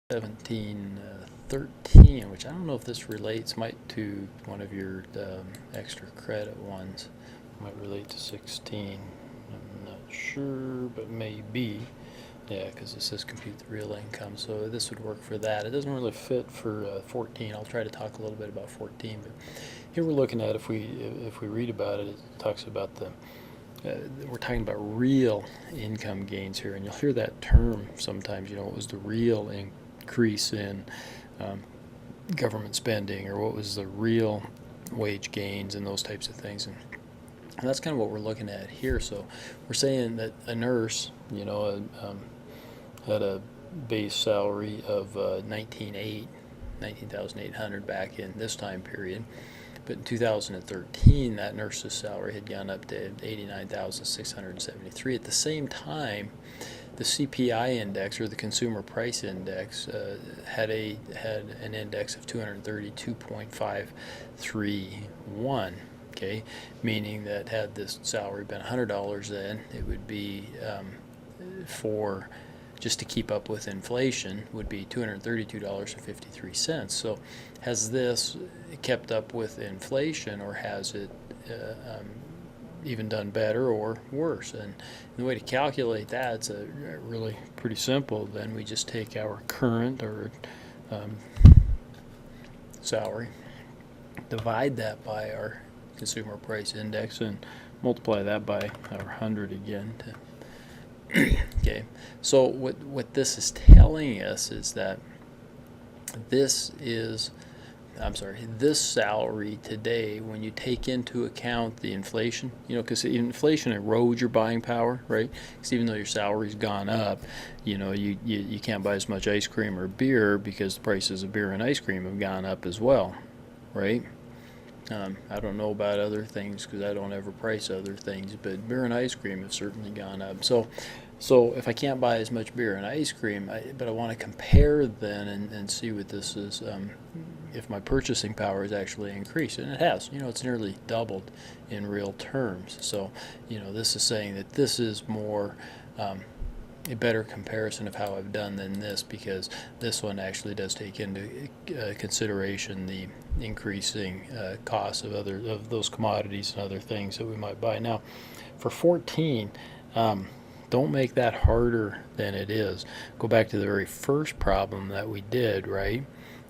1713, which I don't know if this relates, might to one of your extra credit ones. Might relate to 16. I'm not sure, but maybe. Yeah, because it says compute the real income, so this would work for that. It doesn't really fit for 14. I'll try to talk a little bit about 14, but here we're looking at, if we read about it, it talks about we're talking about real income gains here, and you'll hear that term sometimes. What was the real increase in government spending, or what was the real wage gains, and those types of things. And that's kind of what we're looking at here. So we're saying that a nurse, had a base salary of 19,800 back in this time period. But in 2013, that nurse's salary had gone up to 89,673. At the same time, the CPI index, or the Consumer Price Index, had an index of 232.531. Okay, meaning that had this salary been $100, then it would be for just to keep up with inflation would be $232.53. So has this kept up with inflation, or has it even done better or worse? And the way to calculate that, it's really pretty simple. Then we just take our current or salary, divide that by our consumer price index, and multiply that by our 100 again to okay, so what this is telling us is that this salary today, when you take into account the inflation, because inflation erodes your buying power, right? Because even though your salary's gone up, you can't buy as much ice cream or beer because the prices of beer and ice cream have gone up as well, right? I don't know about other things because I don't ever price other things, but beer and ice cream have certainly gone up. So if I can't buy as much beer and ice cream, but I want to compare then and see what this is, if my purchasing power has actually increased, and it has. It's nearly doubled in real terms. So this is saying that this is more a better comparison of how I've done than this, because this one actually does take into consideration the increasing costs of those commodities and other things that we might buy. Now, for 14, don't make that harder than it is. Go back to the very first problem that we did, right?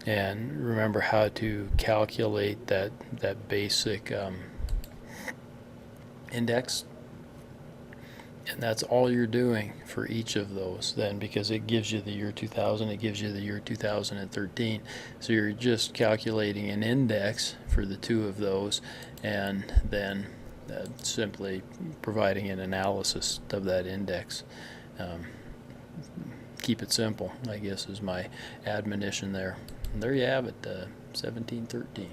And remember how to calculate that basic index. And that's all you're doing for each of those then, because it gives you the year 2000, it gives you the year 2013. So you're just calculating an index for the two of those, and then simply providing an analysis of that index. Keep it simple, I guess, is my admonition there. And there you have it, 1713.